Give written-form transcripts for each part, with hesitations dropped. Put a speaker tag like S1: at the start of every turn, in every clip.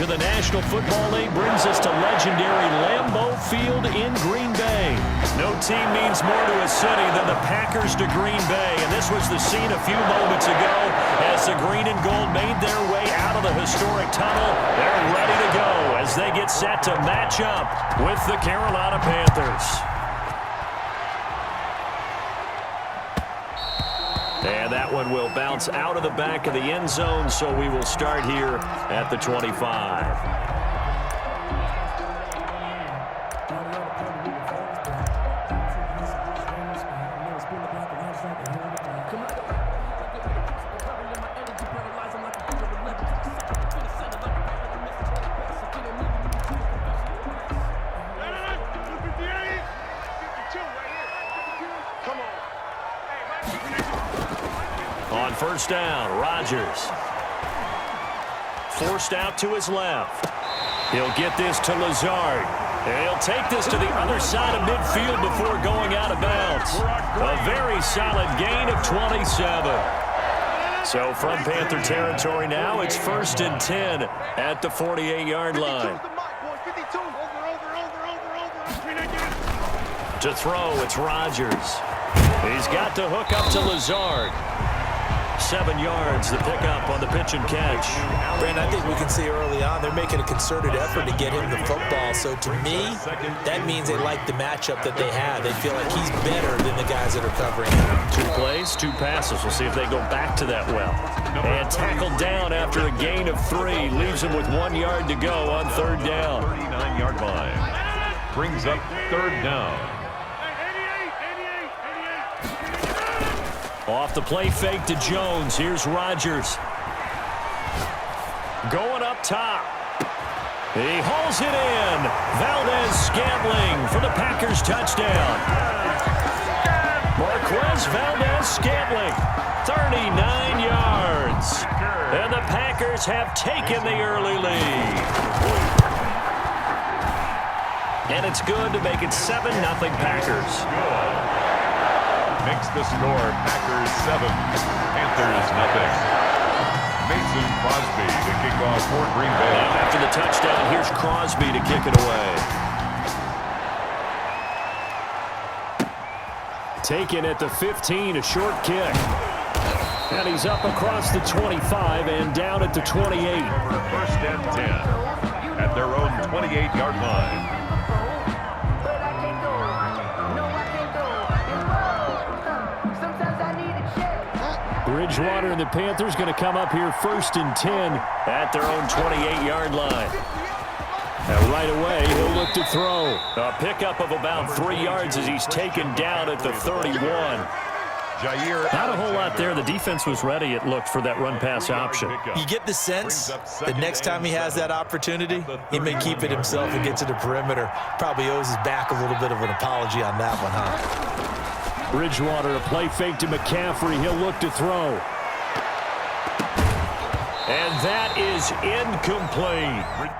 S1: of the National Football League brings us to legendary Lambeau Field in Green Bay. No team means more to a city than the Packers to Green Bay, and this was the scene a few moments ago as the green and gold made their way out of the historic tunnel. They're ready to go as they get set to match up with the Carolina Panthers. And that one will bounce out of the back of the end zone, so we will start here at the 25. On first down, Rodgers. Forced out to his left. He'll get this to Lazard. And he'll take this to the other side of midfield before going out of bounds. A very solid gain of 27. So from Panther territory now, it's 1st and 10 at the 48-yard line. To throw, it's Rodgers. He's got to hook up to Lazard. 7 yards, the pickup on the pitch and catch.
S2: Brandon, I think we can see early on they're making a concerted effort to get him the football. So to me, that means they like the matchup that they have. They feel like he's better than the guys that are covering him.
S1: 2 plays, 2 passes. We'll see if they go back to that well. And tackled down after a gain of 3. Leaves him with 1 yard to go on 3rd down.
S3: 39-yard line. Brings up 3rd down.
S1: Off the play fake to Jones. Here's Rodgers. Going up top. He hauls it in. Valdez-Scantling for the Packers touchdown. Marquez Valdez-Scantling, 39 yards. And the Packers have taken the early lead. And it's good to make it 7-0 Packers.
S3: Makes the score Packers 7, Panthers 0. Mason Crosby to kick off for Green Bay.
S1: Now after the touchdown, here's Crosby to kick it away. Taken at the 15, a short kick. And he's up across the 25 and down at the 28.
S3: 1st and 10 at their own 28-yard line.
S1: Bridgewater and the Panthers going to come up here 1st and 10 at their own 28-yard line. And right away, he'll look to throw. A pickup of about 3 yards as he's taken down at the 31. Not a whole lot there. The defense was ready, it looked, for that run-pass option.
S2: You get the sense the next time he has that opportunity, he may keep it himself and get to the perimeter. Probably owes his back a little bit of an apology on that one, huh?
S1: Bridgewater, a play fake to McCaffrey. He'll look to throw. And that is incomplete.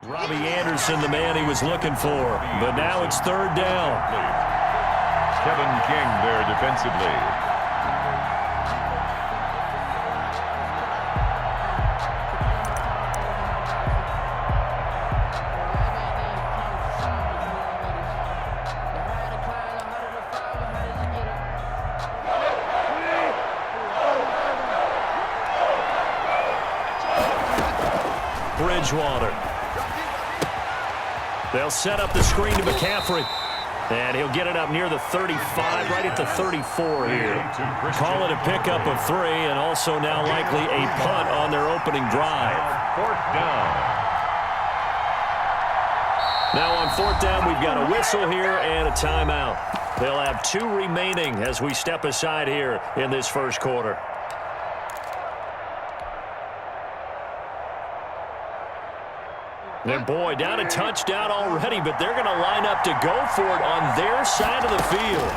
S1: Robbie Anderson, the man he was looking for. But now it's 3rd down.
S3: Kevin King there defensively.
S1: Bridgewater. They'll set up the screen to McCaffrey. And he'll get it up near the 35, right at the 34 here. Call it a pickup of 3, and also now likely a punt on their opening drive.
S3: 4th down.
S1: Now on 4th down, we've got a whistle here and a timeout. They'll have 2 remaining as we step aside here in this first quarter. And boy, down a touchdown already, but they're going to line up to go for it on their side of the field.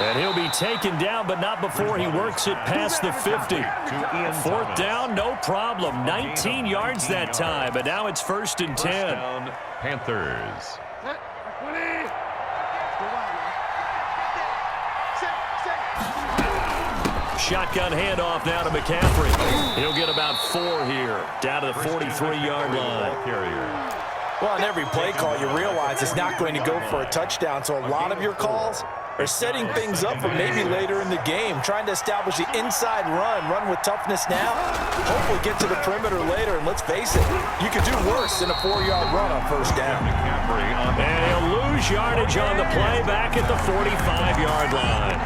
S1: And he'll be taken down, but not before he works it past the 50. 4th down, no problem. 19 yards that time, but now it's 1st and 10.
S3: Down, Panthers.
S1: Shotgun handoff now to McCaffrey. He'll get about 4 here, down to the 43-yard line.
S2: Well, on every play call, you realize it's not going to go for a touchdown, so a lot of your calls are setting things up for maybe later in the game, trying to establish the inside run with toughness now, hopefully get to the perimeter later, and let's face it, you could do worse than a 4-yard run on 1st down.
S1: And he'll lose yardage on the play back at the 45-yard line.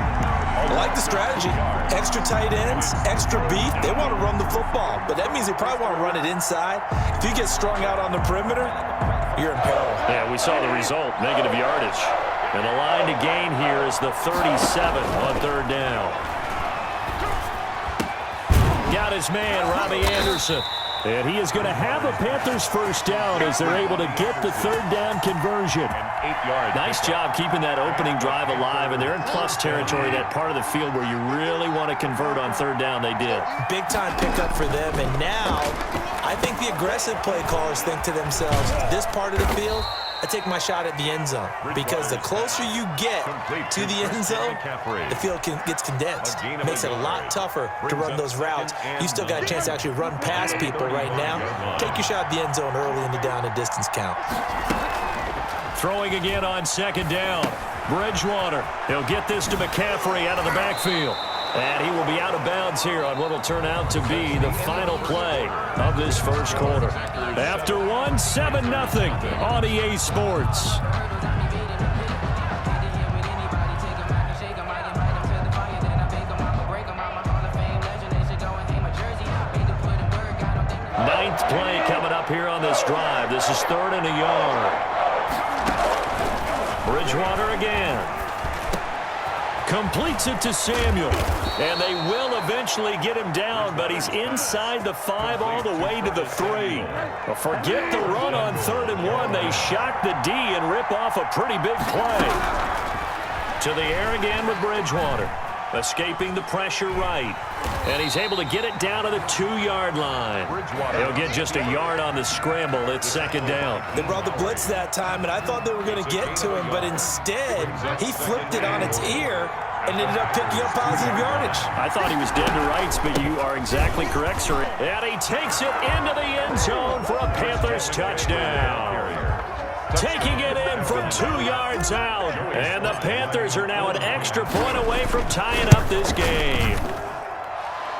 S2: I like the strategy. Extra tight ends, extra beef. They want to run the football, but that means they probably want to run it inside. If you get strung out on the perimeter, you're in peril.
S1: Yeah, we saw the result, negative yardage. And the line to gain here is the 37 on 3rd down. Got his man, Robbie Anderson. And he is going to have a Panthers 1st down as they're able to get the 3rd down conversion. Nice job keeping that opening drive alive, and they're in plus territory, that part of the field where you really want to convert on 3rd down. They did.
S2: Big-time pickup for them, and now I think the aggressive play callers think to themselves, this part of the field, I take my shot at the end zone, because the closer you get to the end zone, the field gets condensed. It makes it a lot tougher to run those routes. You still got a chance to actually run past people right now. Take your shot at the end zone early in the down and distance count.
S1: Throwing again on 2nd down. Bridgewater. He'll get this to McCaffrey out of the backfield. And he will be out of bounds here on what will turn out to be the final play of this first quarter. After 1, 7-0 on EA Sports. Ninth play coming up here on this drive. This is 3rd and a yard. Bridgewater again. Completes it to Samuel. And they will eventually get him down, but he's inside the 5 all the way to the 3. Well, forget the run on 3rd and 1. They shock the D and rip off a pretty big play. To the air again with Bridgewater. Escaping the pressure right. And he's able to get it down to the 2-yard line. He'll get just a yard on the scramble. It's 2nd down.
S2: They brought the blitz that time, and I thought they were going to get to him, but instead, he flipped it on its ear and ended up picking up positive yardage.
S1: I thought he was dead to rights, but you are exactly correct, sir. And he takes it into the end zone for a Panthers touchdown. Taking it in from 2 yards out. And the Panthers are now an extra point away from tying up this game.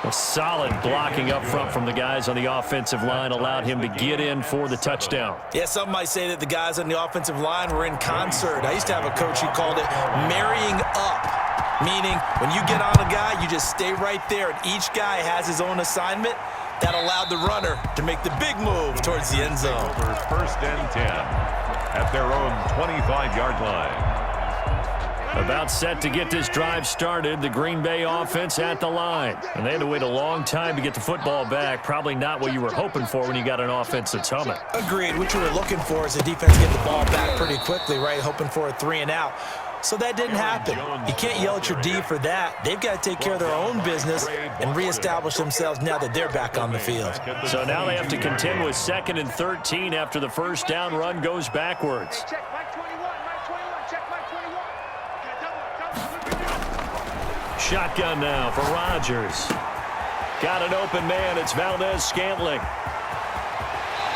S1: A solid blocking up front from the guys on the offensive line allowed him to get in for the touchdown.
S2: Yeah, some might say that the guys on the offensive line were in concert. I used to have a coach who called it marrying up, meaning when you get on a guy, you just stay right there, and each guy has his own assignment. That allowed the runner to make the big move towards the end zone.
S3: 1st and 10 at their own 25-yard line.
S1: About set to get this drive started, the Green Bay offense at the line. And they had to wait a long time to get the football back. Probably not what you were hoping for when you got an offense that's humming.
S2: Agreed. What you were looking for is the defense get the ball back pretty quickly, right? Hoping for a 3 and out. So that didn't happen. You can't yell at your D for that. They've got to take care of their own business and reestablish themselves now that they're back on the field.
S1: So now they have to contend with 2nd and 13 after the 1st down run goes backwards. Shotgun now for Rodgers. Got an open man. It's Valdez-Scantling.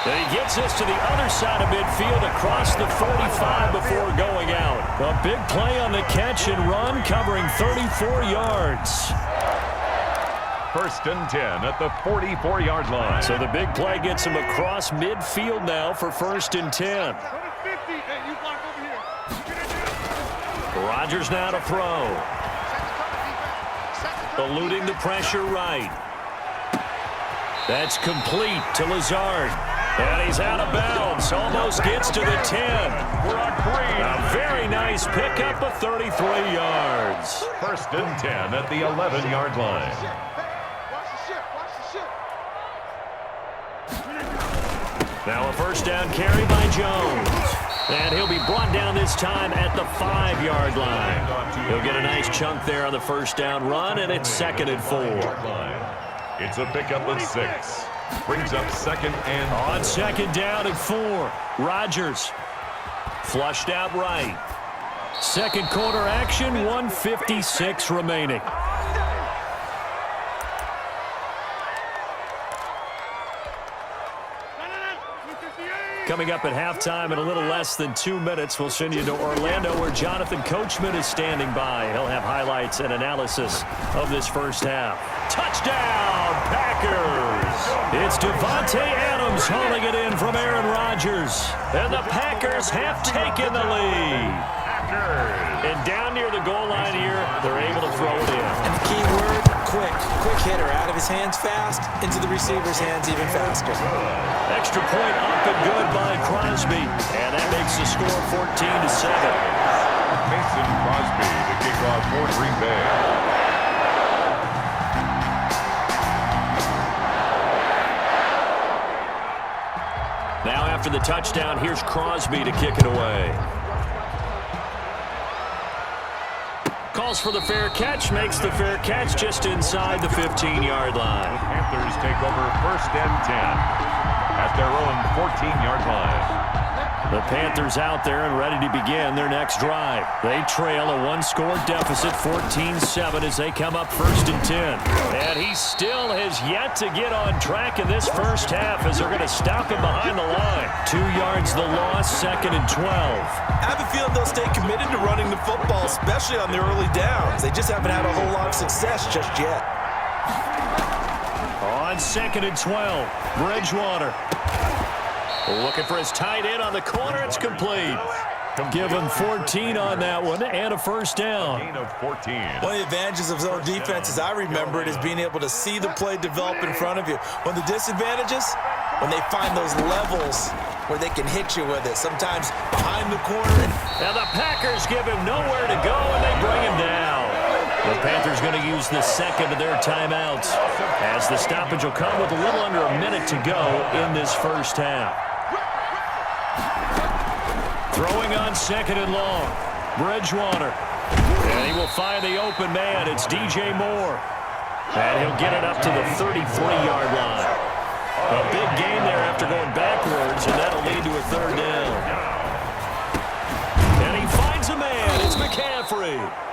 S1: And he gets this to the other side of midfield across the 45 before going out. A big play on the catch and run, covering 34 yards.
S3: 1st and 10 at the 44-yard line.
S1: So the big play gets him across midfield now for 1st and 10. Rodgers now to throw. Eluding the pressure right. That's complete to Lazard. And he's out of bounds. Almost gets to the 10. A very nice pickup of 33 yards.
S3: 1st and 10 at the 11-yard line.
S1: Now a first down carry by Jones. And he'll be brought down this time at the 5-yard line. He'll get a nice chunk there on the first down run, and it's 2nd and 4.
S3: It's a pickup of 6. Brings up 2nd and 4.
S1: On 2nd down and 4. Rodgers flushed out right. 2nd quarter action, 1:56 remaining. Coming up at halftime in a little less than 2 minutes, we'll send you to Orlando where Jonathan Coachman is standing by. He'll have highlights and analysis of this first half. Touchdown, Packers! It's Devontae Adams hauling it in from Aaron Rodgers. And the Packers have taken the lead. And down near the goal line here, they're able to throw it in.
S2: And the key word, quick. Quick hitter. Out of his hands fast, into the receiver's hands even faster.
S1: Extra point up and good by Crosby. And that makes the score 14-7.
S3: Mason Crosby, the kickoff for Green Bay.
S1: Now after the touchdown, here's Crosby to kick it away. Calls for the fair catch, makes the fair catch just inside the 15-yard line.
S3: The Panthers take over 1st and 10 at their own 14-yard line.
S1: The Panthers out there and ready to begin their next drive. They trail a one-score deficit, 14-7, as they come up 1st and 10. And he still has yet to get on track in this first half as they're going to stop him behind the line. 2 yards the loss, 2nd and 12.
S2: I have a feeling they'll stay committed to running the football, especially on the early downs. They just haven't had a whole lot of success just yet.
S1: On 2nd and 12, Bridgewater. Looking for his tight end on the corner. It's complete. Give him 14 on that one and a first down.
S3: Gain of 14.
S2: One of the advantages of zone defense, as I remember it, is being able to see the play develop in front of you. One of the disadvantages, when they find those levels where they can hit you with it, sometimes behind the corner.
S1: Now the Packers give him nowhere to go, and they bring him down. The Panthers going to use the 2nd of their timeouts, as the stoppage will come with a little under a minute to go in this first half. Throwing on 2nd and long. Bridgewater. And he will find the open man. It's DJ Moore. And he'll get it up to the 33-yard line. A big gain there after going backwards, and that'll lead to a 3rd down. And he finds a man. It's McCaffrey.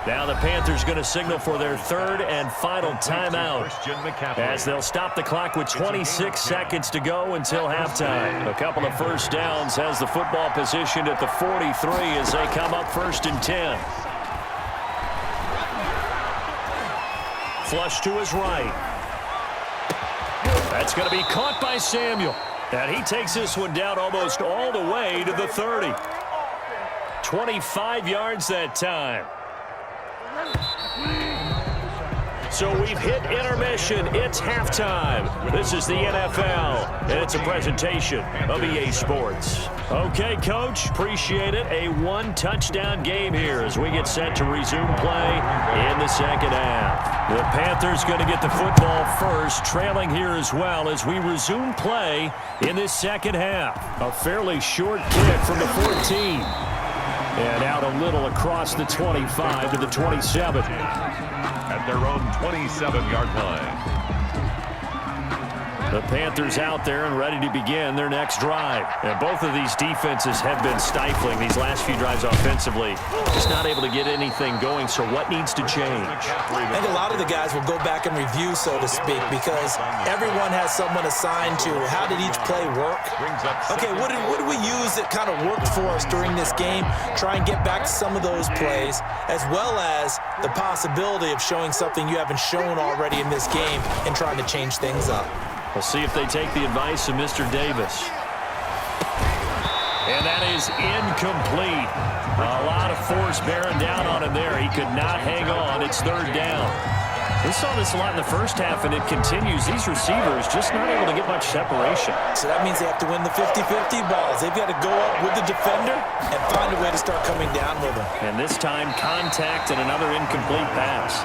S1: Now the Panthers going to signal for their 3rd and final timeout, as they'll stop the clock with 26 seconds to go until halftime. A couple of first downs has the football positioned at the 43 as they come up 1st and 10. Flush to his right. That's going to be caught by Samuel. And he takes this one down almost all the way to the 30. 25 yards that time. So we've hit intermission. It's halftime. This is the NFL, and it's a presentation of EA Sports. Okay, Coach, appreciate it. A one-touchdown game here as we get set to resume play in the second half. The Panthers going to get the football first, trailing here as well as we resume play in this second half. A fairly short kick from the 14. And out a little across the 25 to the 27.
S3: At their own 27-yard line.
S1: The Panthers out there and ready to begin their next drive. And both of these defenses have been stifling these last few drives offensively. Just not able to get anything going, so what needs to change?
S2: I think a lot of the guys will go back and review, so to speak, because everyone has someone assigned to how did each play work. Okay, what did we use that kind of worked for us during this game? Try and get back to some of those plays, as well as the possibility of showing something you haven't shown already in this game and trying to change things up.
S1: We'll see if they take the advice of Mr. Davis. And that is incomplete. A lot of force bearing down on him there. He could not hang on. It's 3rd down. We saw this a lot in the first half, and it continues. These receivers just not able to get much separation.
S2: So that means they have to win the 50-50 balls. They've got to go up with the defender and find a way to start coming down with them.
S1: And this time, contact and another incomplete pass.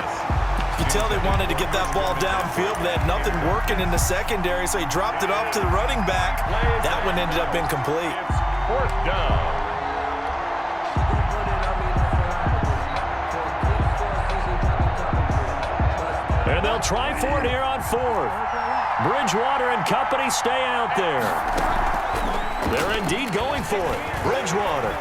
S2: You tell they wanted to get that ball downfield. They had nothing working in the secondary, so he dropped it off to the running back. That one ended up incomplete.
S3: Fourth down.
S1: And they'll try for it here on fourth. Bridgewater and company stay out there. They're indeed going for it. Bridgewater.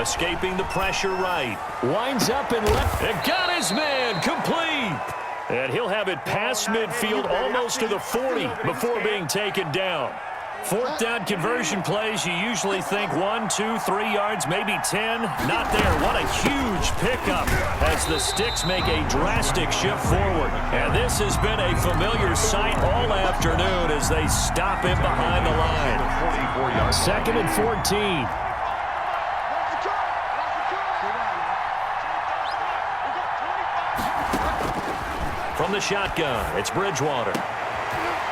S1: Escaping the pressure right. Winds up and left. And got his man complete. And he'll have it past midfield almost to the 40 before being taken down. Fourth down conversion plays, you usually think 1, 2, 3 yards, maybe 10. Not there. What a huge pickup as the Sticks make a drastic shift forward. And this has been a familiar sight all afternoon as they stop him behind the line. Second and 14. From the shotgun, it's Bridgewater.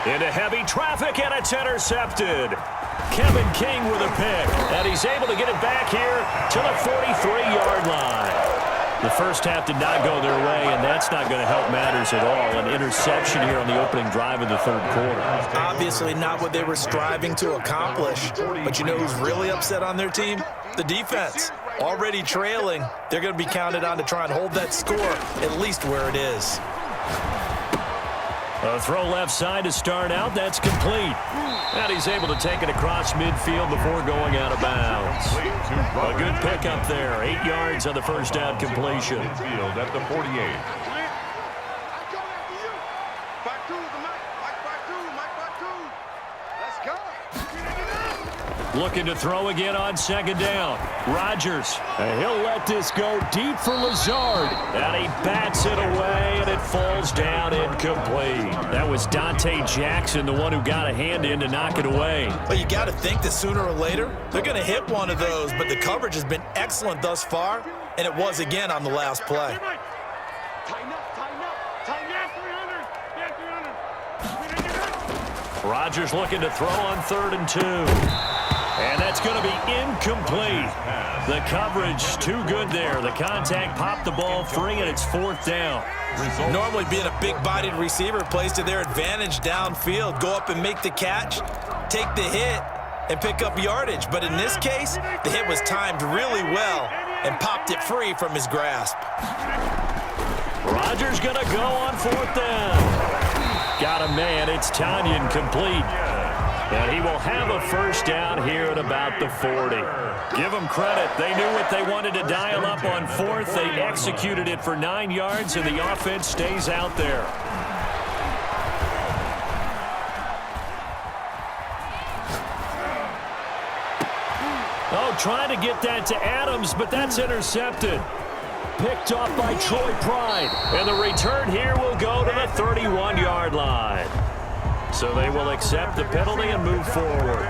S1: Into heavy traffic, and it's intercepted. Kevin King with a pick, and he's able to get it back here to the 43-yard line. The first half did not go their way, and that's not going to help matters at all. An interception here on the opening drive of the third quarter.
S2: Obviously not what they were striving to accomplish. But you know who's really upset on their team? The defense. Already trailing, they're going to be counted on to try and hold that score at least where it is.
S1: A throw left side to start out. That's complete. And he's able to take it across midfield before going out of bounds. A good pickup there. 8 yards on the first down completion.
S3: Midfield at the 48.
S1: Looking to throw again on second down. Rodgers. And he'll let this go deep for Lazard. And he bats it away, and it falls down incomplete. That was Dante Jackson, the one who got a hand in to knock it away.
S2: But you got to think that sooner or later, they're going to hit one of those. But the coverage has been excellent thus far, and it was again on the last play.
S1: Rodgers looking to throw on 3rd and 2. And that's going to be incomplete. The coverage too good there. The contact popped the ball free, and it's 4th down.
S2: Normally being a big-bodied receiver plays to their advantage downfield. Go up and make the catch, take the hit, and pick up yardage. But in this case, the hit was timed really well and popped it free from his grasp.
S1: Rodgers going to go on 4th down. Got a man. It's Tanyan complete. And he will have a first down here at about the 40. Give them credit. They knew what they wanted to dial up on 4th. They executed it for 9 yards, and the offense stays out there. Oh, trying to get that to Adams, but that's intercepted. Picked off by Troy Pride. And the return here will go to the 31-yard line. So they will accept the penalty and move forward.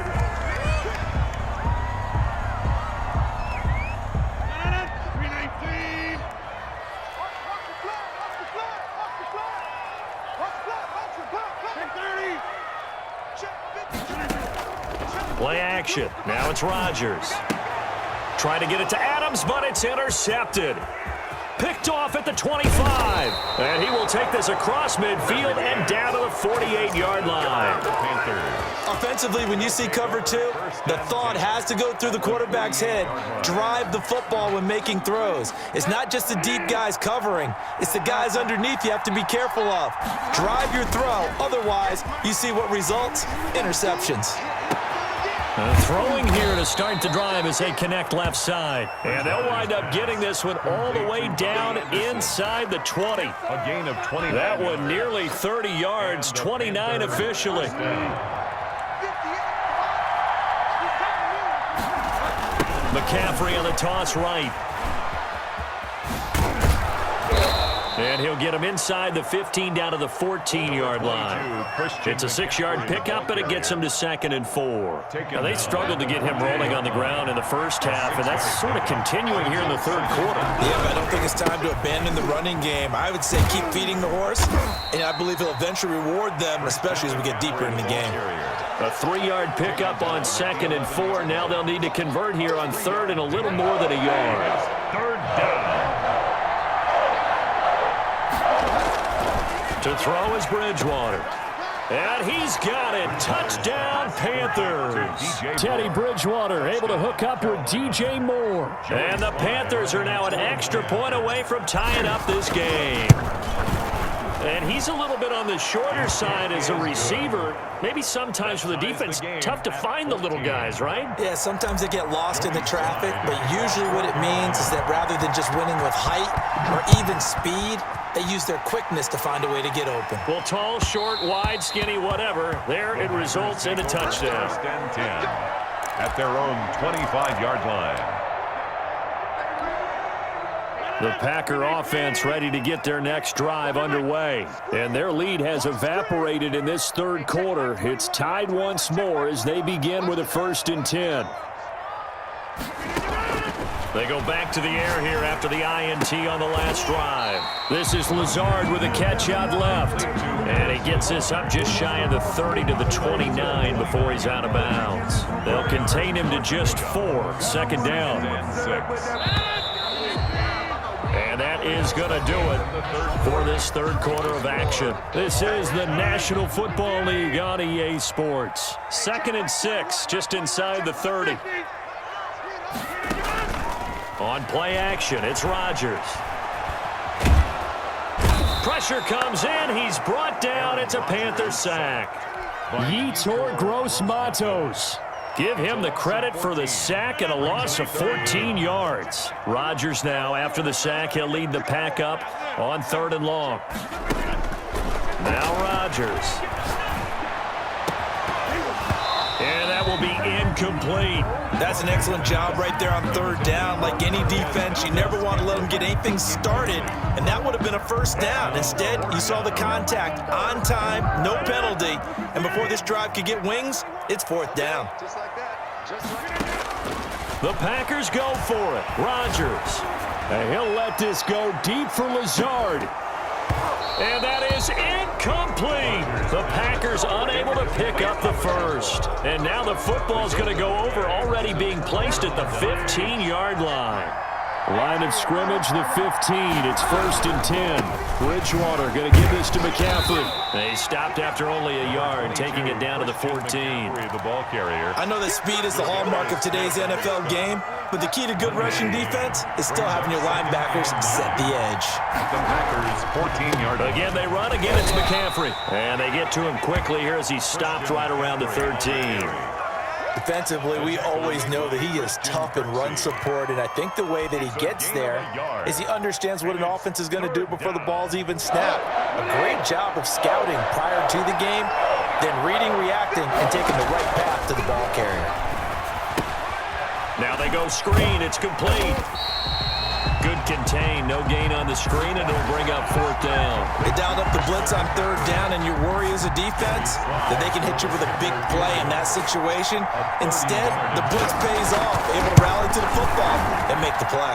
S1: Play action. Now it's Rodgers. Trying to get it to Adams, but it's intercepted. Picked off at the 25. And he will take this across midfield and down to the 48-yard line.
S2: Offensively, when you see cover 2, the thought has to go through the quarterback's head. Drive the football when making throws. It's not just the deep guys covering. It's the guys underneath you have to be careful of. Drive your throw. Otherwise, you see what results? Interceptions.
S1: Throwing here to start the drive as they connect left side. And they'll wind up getting this one all the way down inside the 20.
S3: A gain of 20.
S1: That one nearly 30 yards, 29 officially. McCaffrey on the toss right. And he'll get him inside the 15 down to the 14-yard line. It's a 6-yard pickup, and it gets him to 2nd and 4. Now, they struggled to get him rolling on the ground in the first half, and that's sort of continuing here in the third quarter.
S2: Yeah, but I don't think it's time to abandon the running game. I would say keep feeding the horse, and I believe he'll eventually reward them, especially as we get deeper in the game.
S1: A 3-yard pickup on 2nd and 4. Now they'll need to convert here on 3rd and a little more than a yard.
S3: 3rd down.
S1: To throw is Bridgewater. And he's got it. Touchdown, Panthers. Teddy Bridgewater able to hook up with DJ Moore. And the Panthers are now an extra point away from tying up this game. And he's a little bit on the shorter side as a receiver. Maybe sometimes for the defense, tough to find the little guys, right?
S2: Yeah, sometimes they get lost in the traffic, but usually what it means is that rather than just winning with height or even speed, they use their quickness to find a way to get open.
S1: Well, tall, short, wide, skinny, whatever, there it results in a touchdown.
S3: 1st and 10 at their own 25-yard line.
S1: The Packer offense ready to get their next drive underway. And their lead has evaporated in this third quarter. It's tied once more as they begin with a 1st and 10. They go back to the air here after the INT on the last drive. This is Lazard with a catch out left. And he gets this up just shy of the 30 to the 29 before he's out of bounds. They'll contain him to just 4. 2nd down.
S3: And 6.
S1: And that is going to do it for this third quarter of action. This is the National Football League on EA Sports. 2nd and 6, just inside the 30. On play action, it's Rodgers. Pressure comes in. He's brought down. It's a Panther sack. Yetur Gross-Matos. Give him the credit for the sack and a loss of 14 yards. Rodgers now, after the sack, he'll lead the pack up on 3rd and long. Now Rodgers. And that will be incomplete.
S2: That's an excellent job right there on 3rd down. Like any defense, you never want to let them get anything started, and that would have been a 1st down. Instead, you saw the contact on time, no penalty, and before this drive could get wings, it's 4th down.
S4: Just like that. Just like that.
S1: The Packers go for it. Rodgers. And he'll let this go deep for Lazard. And that is incomplete. The Packers unable to pick up the first. And now the football's going to go over, already being placed at the 15-yard line. Line of scrimmage, the 15. It's 1st and 10. Bridgewater going to give this to McCaffrey. They stopped after only a yard, taking it down to the 14.
S3: The ball carrier.
S2: I know that speed is the hallmark of today's NFL game, but the key to good rushing defense is still having your linebackers set the edge.
S3: The Packers 14-yard.
S1: Again, they run. Again, it's McCaffrey. And they get to him quickly here as he stopped right around the 13.
S2: Defensively, we always know that he is tough in run support, and I think the way that he gets there is he understands what an offense is going to do before the ball's even snapped. A great job of scouting prior to the game, then reading, reacting, and taking the right path to the ball carrier.
S1: Now they go screen. It's complete. Good contain. No gain on the screen, and it'll bring up 4th down.
S2: They dialed up the blitz on 3rd down, and you worry as a defense that they can hit you with a big play in that situation. Instead, the blitz pays off, able to rally to the football and make the play.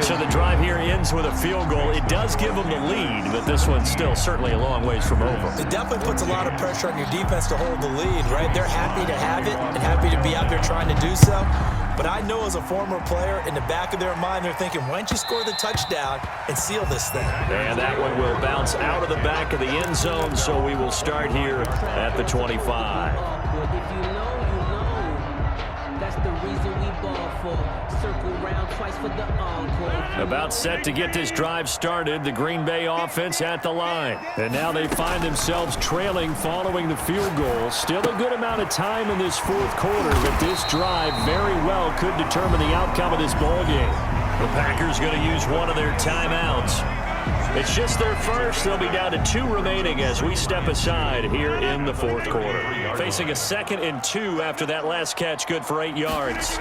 S1: So the drive here ends with a field goal. It does give them the lead, but this one's still certainly a long ways from over.
S2: It definitely puts a lot of pressure on your defense to hold the lead, right? They're happy to have it and happy to be out there trying to do so. But I know as a former player, in the back of their mind, they're thinking, why don't you score the touchdown and seal this thing?
S1: And that one will bounce out of the back of the end zone, so we will start here at the 25.
S5: If you know, you know. That's the reason we ball for. Circle round twice for the encore.
S1: About set to get this drive started, the Green Bay offense at the line. And now they find themselves trailing following the field goal. Still a good amount of time in this 4th quarter, but this drive very well could determine the outcome of this ball game. The Packers going to use one of their timeouts. It's just their first. They'll be down to 2 remaining as we step aside here in the 4th quarter. Facing a 2nd and 2 after that last catch, good for 8 yards.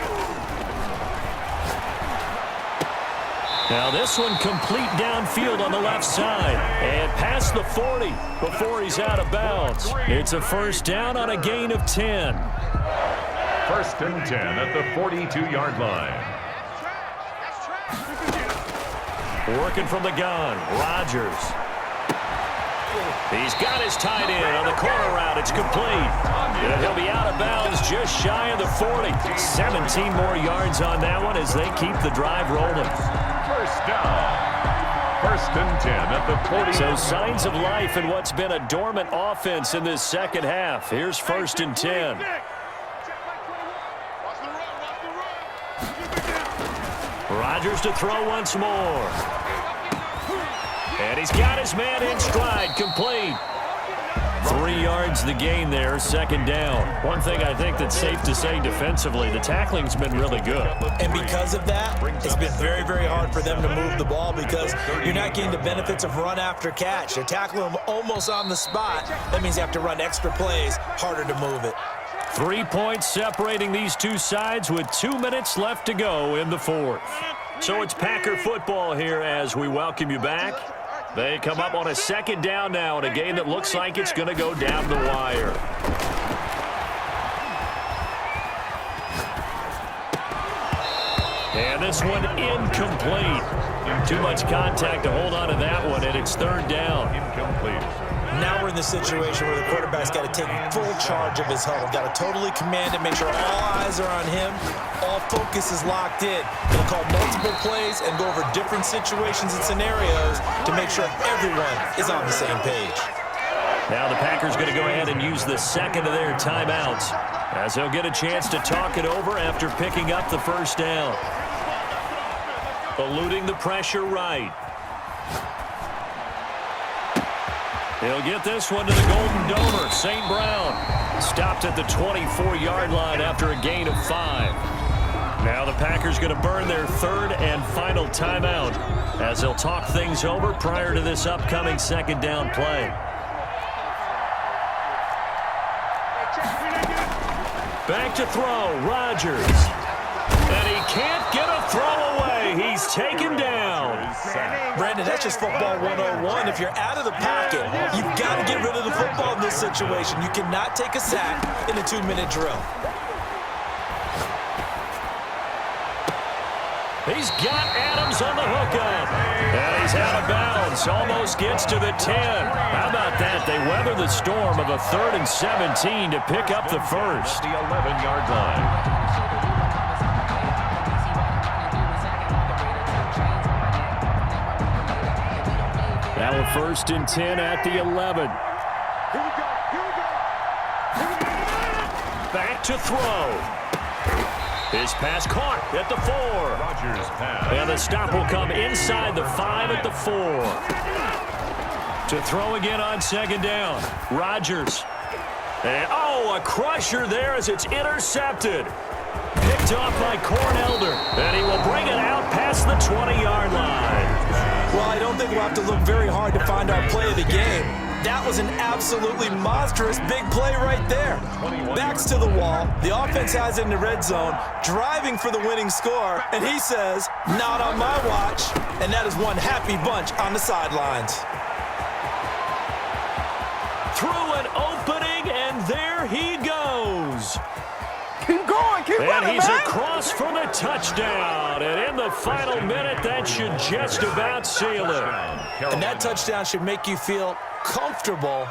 S1: Now this one complete downfield on the left side. And past the 40 before he's out of bounds. It's a first down on a gain of 10.
S3: First and 10 at the 42-yard line.
S1: Working from the gun, Rodgers. He's got his tight end on the corner route. It's complete. And he'll be out of bounds just shy of the 40. 17 more yards on that one as they keep the drive rolling.
S3: First down. First and 10 at the 40.
S1: So signs of life in what's been a dormant offense in this second half. Here's first and 10. Rodgers to throw once more. And he's got his man in stride, complete. 3 yards the gain there, second down. One thing I think that's safe to say defensively, the tackling's been really good.
S2: And because of that, it's been very, very hard for them to move the ball because you're not getting the benefits of run after catch. They tackle them almost on the spot. That means you have to run extra plays, harder to move it.
S1: 3 points separating these two sides with 2 minutes left to go in the fourth. So it's Packer football here as we welcome you back. They come up on a second down now in a game that looks like it's going to go down the wire. And this one incomplete. Too much contact to hold on to that one, and it's third down.
S3: Incomplete.
S2: Now we're in the situation where the quarterback's got to take full charge of his huddle. Got to totally command it, make sure all eyes are on him. All focus is locked in. He'll call multiple plays and go over different situations and scenarios to make sure everyone is on the same page.
S1: Now the Packers going to go ahead and use the second of their timeouts as they'll get a chance to talk it over after picking up the first down. Eluding the pressure right. He'll get this one to the Golden Domer, St. Brown. Stopped at the 24-yard line after a gain of 5. Now the Packers going to burn their third and final timeout as they'll talk things over prior to this upcoming second down play. Back to throw, Rodgers. And he can't get a throw away. He's taken down.
S2: Brandon, that's just football 101. If you're out of the pocket, you've got to get rid of the football in this situation. You cannot take a sack in a 2-minute drill.
S1: He's got Adams on the hookup. And he's out of bounds. Almost gets to the 10. How about that? They weather the storm of a 3rd and 17 to pick up the first.
S3: The 11-yard line.
S1: Now a 1st and 10 at the 11. Back to throw. His pass caught at the 4.
S3: Rodgers pass.
S1: And the stop will come inside the 5 at the 4. To throw again on second down. Rodgers. And, a crusher there as it's intercepted. Picked off by Cornelder. And he will bring it out past the 20-yard line.
S2: Well, I don't think we'll have to look very hard to find our play of the game. That was an absolutely monstrous big play right there. Backs to the wall. The offense has it in the red zone, driving for the winning score, and he says, not on my watch. And that is one happy bunch on the sidelines.
S1: Through an opening, and there he goes.
S6: Keep going, keep running,
S1: And he's
S6: man.
S1: across for the touchdown. And in the final minute, that should just about seal it.
S2: And that touchdown should make you feel comfortable